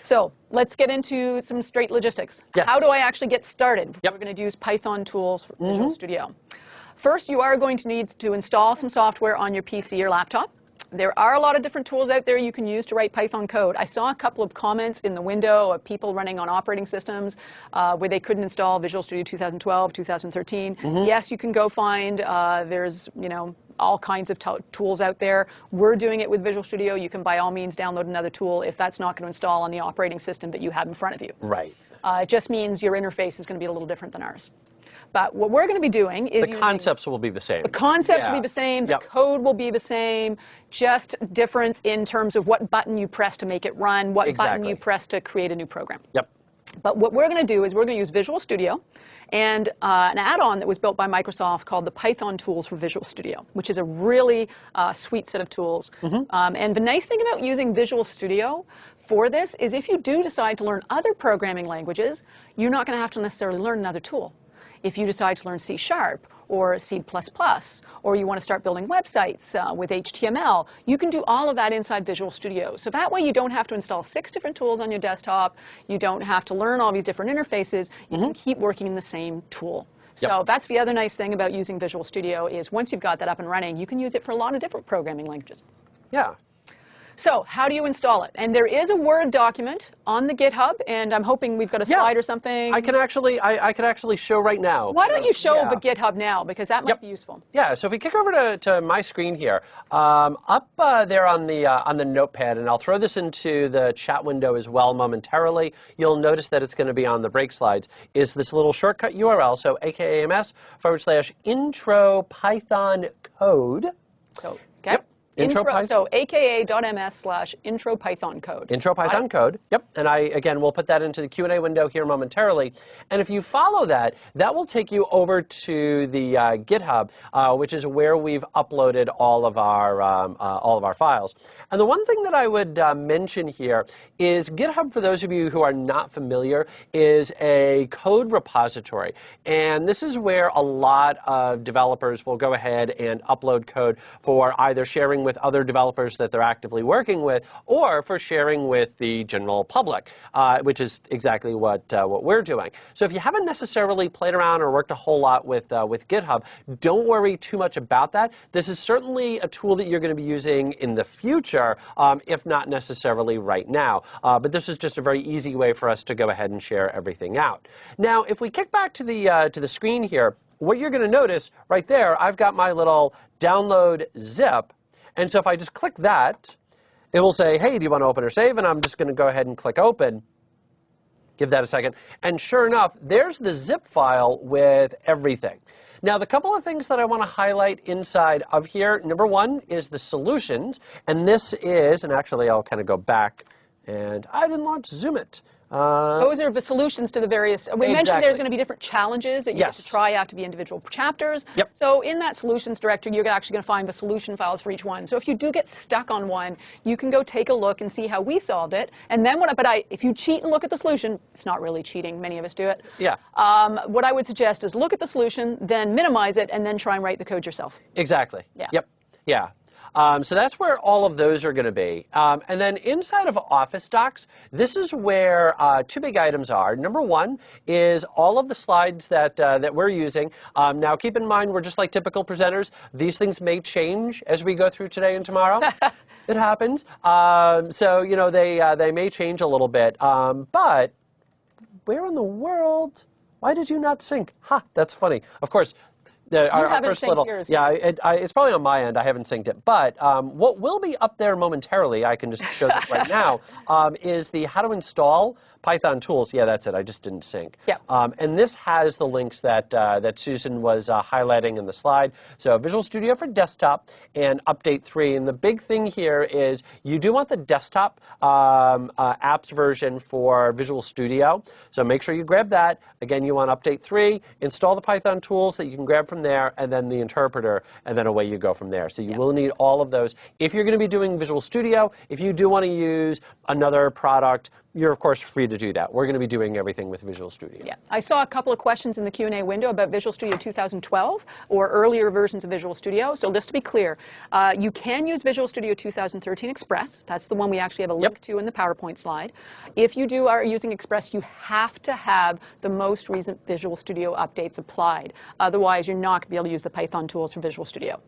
So let's get into some straight logistics. Yes. How do I actually get started? Yep. We're going to use Python tools for Visual Studio. First, you are going to need to install some software on your PC or laptop. There are a lot of different tools out there you can use to write Python code. I saw a couple of comments in the window of people running on operating systems where they couldn't install Visual Studio 2012, 2013. Yes, you can go find, there's, all kinds of tools out there. We're doing it with Visual Studio. You can by all means download another tool if that's not going to install on the operating system that you have in front of you. Right. It just means your interface is going to be a little different than ours. But what we're going to be doing is the concepts will be the same. The concepts will be the same. The code will be the same. Just difference in terms of what button you press to make it run, what button you press to create a new program. Yep. But what we're going to do is we're going to use Visual Studio and an add-on that was built by Microsoft called the Python tools for Visual Studio, which is a really sweet set of tools. And the nice thing about using Visual Studio for this is if you do decide to learn other programming languages, you're not going to have to necessarily learn another tool. If you decide to learn C# or C++, or you want to start building websites with HTML, you can do all of that inside Visual Studio. So that way you don't have to install 6 different tools on your desktop. You don't have to learn all these different interfaces. You can keep working in the same tool. So that's the other nice thing about using Visual Studio is once you've got that up and running, you can use it for a lot of different programming languages. Yeah. So how do you install it? And there is a Word document on the GitHub, and I'm hoping we've got a slide or something. I can actually show right now. Why don't you show the GitHub now, because that might be useful. Yeah, so if we kick over to my screen here, up there on the notepad, and I'll throw this into the chat window as well momentarily, you'll notice that it's going to be on the break slides, is this little shortcut URL, so /intro Python code. So, so aka.ms/intro Python code. Intro Python code. Yep. And again, we'll put that into the Q&A window here momentarily. And if you follow that, that will take you over to the GitHub, which is where we've uploaded all of our files. And the one thing that I would mention here is GitHub, for those of you who are not familiar, is a code repository. And this is where a lot of developers will go ahead and upload code for either sharing with other developers that they're actively working with, or for sharing with the general public, which is exactly what we're doing. So if you haven't necessarily played around or worked a whole lot with GitHub, don't worry too much about that. This is certainly a tool that you're going to be using in the future, if not necessarily right now. But this is just a very easy way for us to go ahead and share everything out. Now, if we kick back to the screen here, what you're going to notice right there, I've got my little download zip. And so if I just click that, it will say, hey, do you want to open or save? And I'm just going to go ahead and click open. Give that a second. And sure enough, there's the zip file with everything. Now, the couple of things that I want to highlight inside of here, number one is the solutions. And this is, and actually I'll kind of go back, and I didn't want to zoom it. Those are the solutions to the various. We mentioned there's going to be different challenges that you get to try after the individual chapters. So in that solutions directory, you're actually going to find the solution files for each one. So if you do get stuck on one, you can go take a look and see how we solved it. And then if you cheat and look at the solution, it's not really cheating. Many of us do it. Yeah. What I would suggest is look at the solution, then minimize it, and then try and write the code yourself. Exactly. Yeah. Yep. Yeah. So that's where all of those are going to be. And then inside of Office Docs, this is where 2 big items are. Number one is all of the slides that we're using. Now, keep in mind, we're just like typical presenters. These things may change as we go through today and tomorrow. It happens. So, they may change a little bit. But where in the world? Why did you not sync? Ha, that's funny. Of course. Our first little, yours. Yeah, it's probably on my end. I haven't synced it. But what will be up there momentarily, I can just show this right now, is the how to install Python tools. Yeah, that's it. I just didn't sync. Yeah. And this has the links that Susan was highlighting in the slide. So Visual Studio for desktop and Update 3. And the big thing here is you do want the desktop apps version for Visual Studio. So make sure you grab that. Again, you want Update 3. Install the Python tools that you can grab from there, and then the interpreter, and then away you go from there. So you will need all of those. If you're going to be doing Visual Studio, if you do want to use another product, you're of course free to do that. We're going to be doing everything with Visual Studio. Yeah, I saw a couple of questions in the Q&A window about Visual Studio 2012 or earlier versions of Visual Studio. So just to be clear, you can use Visual Studio 2013 Express. That's the one we actually have a link to in the PowerPoint slide. If you are using Express, you have to have the most recent Visual Studio updates applied. Otherwise, you're not going to be able to use the Python tools for Visual Studio.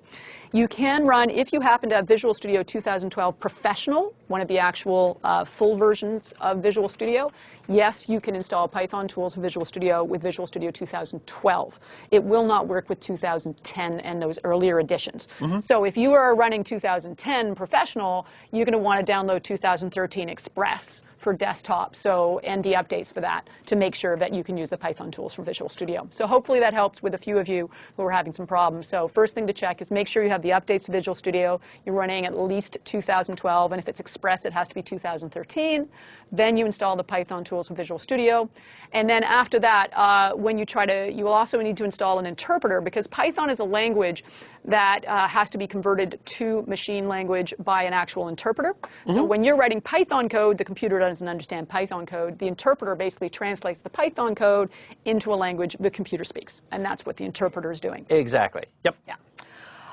You can run, if you happen to have Visual Studio 2012 Professional, one of the actual full versions of Visual Studio, yes, you can install Python tools for Visual Studio with Visual Studio 2012. It will not work with 2010 and those earlier editions. So if you are running 2010 Professional, you're going to want to download 2013 Express for desktop, and the updates for that to make sure that you can use the Python tools for Visual Studio. So hopefully that helps with a few of you who are having some problems. So first thing to check is make sure you have the updates to Visual Studio. You're running at least 2012, and if it's Express, it has to be 2013. Then you install the Python tools for Visual Studio. And then after that, when you you will also need to install an interpreter, because Python is a language that has to be converted to machine language by an actual interpreter. So when you're writing Python code, the computer doesn't understand Python code. The interpreter basically translates the Python code into a language the computer speaks. And that's what the interpreter is doing. Exactly. Yep. Yeah.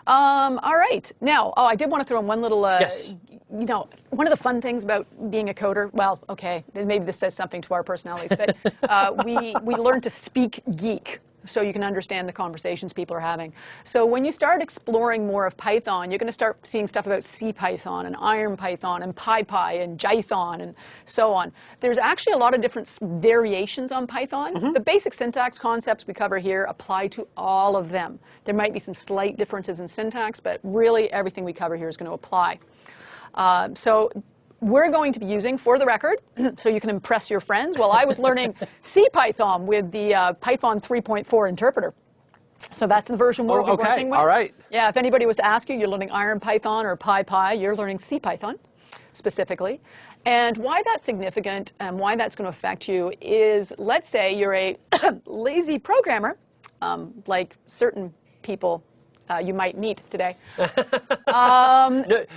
All right. Now, I did want to throw in one little, yes. You know, one of the fun things about being a coder, well, okay, maybe this says something to our personalities, but we learn to speak geek, so you can understand the conversations people are having. So when you start exploring more of Python, you're going to start seeing stuff about CPython and IronPython and PyPy and Jython and so on. There's actually a lot of different variations on Python. The basic syntax concepts we cover here apply to all of them. There might be some slight differences in syntax, but really everything we cover here is going to apply. So we're going to be using, for the record, so you can impress your friends, well, I was learning CPython with the Python 3.4 interpreter. So that's the version we're working with. All right. Yeah, if anybody was to ask you, you're learning IronPython or PyPy, you're learning CPython specifically. And why that's significant and why that's going to affect you is, let's say you're a lazy programmer, like certain people you might meet today.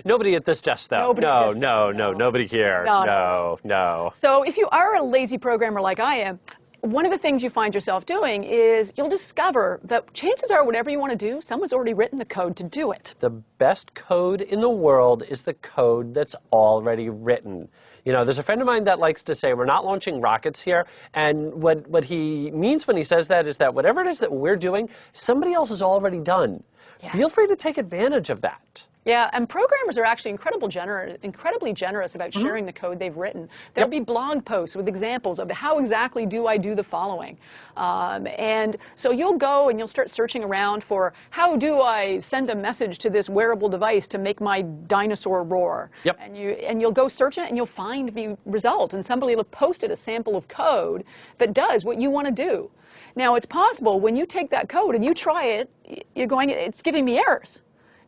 Nobody at this desk, though. Nobody here. No. So if you are a lazy programmer like I am, one of the things you find yourself doing is you'll discover that chances are whatever you want to do, someone's already written the code to do it. The best code in the world is the code that's already written. You know, there's a friend of mine that likes to say, we're not launching rockets here. And what he means when he says that is that whatever it is that we're doing, somebody else has already done. Yeah. Feel free to take advantage of that. Yeah, and programmers are actually incredibly generous about sharing the code they've written. There'll be blog posts with examples of how exactly do I do the following. And so you'll go and you'll start searching around for how do I send a message to this wearable device to make my dinosaur roar. Yep. And you'll go search it and you'll find the result. And somebody will have posted a sample of code that does what you want to do. Now, it's possible when you take that code and you try it, it's giving me errors.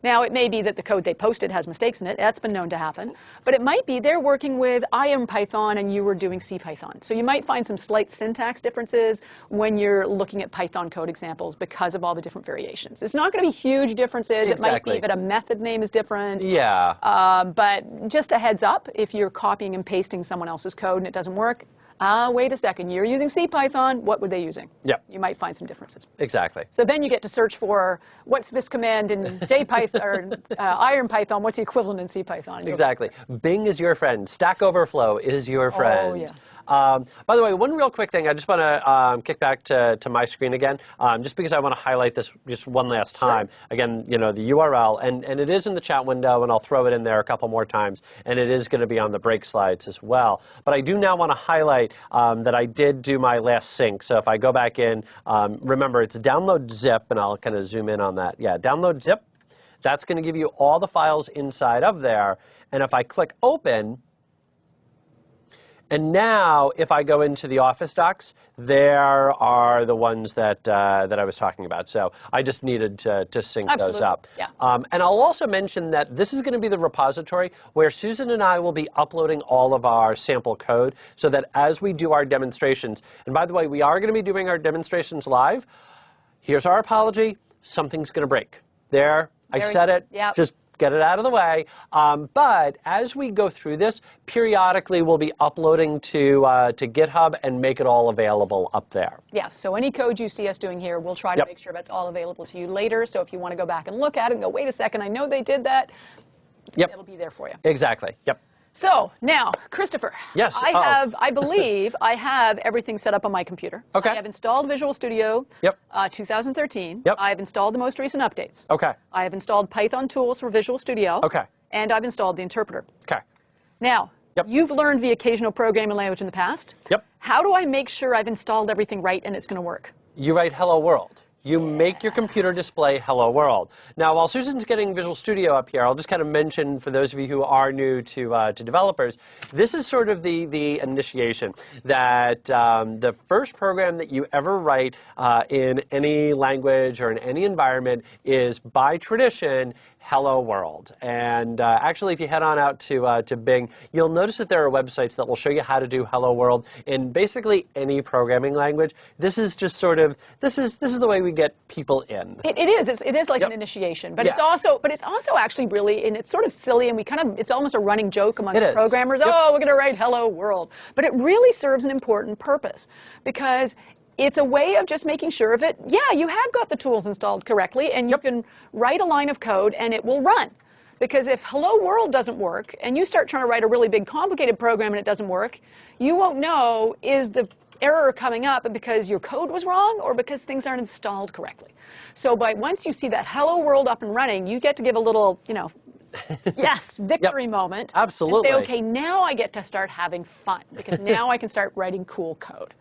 Now, it may be that the code they posted has mistakes in it. That's been known to happen. But it might be they're working with IronPython and you were doing CPython. So you might find some slight syntax differences when you're looking at Python code examples because of all the different variations. It's not going to be huge differences. Exactly. It might be that a method name is different. Yeah. But just a heads up, if you're copying and pasting someone else's code and it doesn't work, wait a second, you're using CPython, what were they using? Yep. You might find some differences. Exactly. So then you get to search for what's this command in JPython or IronPython, what's the equivalent in CPython? Exactly. Bing is your friend. Stack Overflow is your friend. Oh, yes. By the way, one real quick thing, I just want to kick back to my screen again, just because I want to highlight this just one last time. Sure. Again, you know, the URL, and it is in the chat window, and I'll throw it in there a couple more times, and it is going to be on the break slides as well. But I do now want to highlight that I did do my last sync. So if I go back in, remember it's download zip, and I'll kind of zoom in on that. Yeah, download zip. That's going to give you all the files inside of there. And if I click open, and now if I go into the Office docs, there are the ones that I was talking about. So I just needed to sync those up. Yeah. And I'll also mention that this is going to be the repository where Susan and I will be uploading all of our sample code so that as we do our demonstrations, and by the way, we are going to be doing our demonstrations live. Here's our apology. something's going to break. There, I Very- said it. yep. Just get it out of the way. But as we go through this, periodically we'll be uploading to GitHub and make it all available up there. Yeah, so any code you see us doing here, we'll try to Yep. make sure that's all available to you later. So if you want to go back and look at it and go, wait a second, I know they did that, Yep. it'll be there for you. Exactly. Yep. So now, Christopher, Yes, I believe I have everything set up on my computer. Okay. I have installed Visual Studio Yep. 2013. Yep. I have installed the most recent updates. Okay. I have installed Python tools for Visual Studio. Okay. And I've installed the interpreter. Okay. Now, Yep. you've learned the occasional programming language in the past. Yep. How do I make sure I've installed everything right and it's going to work? You write hello world. You make your computer display hello world. Now, while Susan's getting Visual Studio up here, I'll just kind of mention for those of you who are new to developers, this is sort of the initiation that the first program that you ever write in any language or in any environment is, by tradition, hello world. And actually, if you head on out to Bing, you'll notice that there are websites that will show you how to do hello world in basically any programming language. This is just sort of, this is the way we get people in. It is. It is like Yep. an initiation, but Yeah. it's also actually really, and it's sort of silly, and we kind of, it's almost a running joke amongst It is. programmers. Yep. Oh, we're going to write hello world, but it really serves an important purpose because it's a way of just making sure that, yeah, you have got the tools installed correctly, and you Yep. can write a line of code and it will run. Because if hello world doesn't work, and you start trying to write a really big complicated program and it doesn't work, you won't know, is the error coming up because your code was wrong or because things aren't installed correctly. So once you see that hello world up and running, you get to give a little, yes, victory moment. Absolutely. And say, okay, now I get to start having fun because now I can start writing cool code.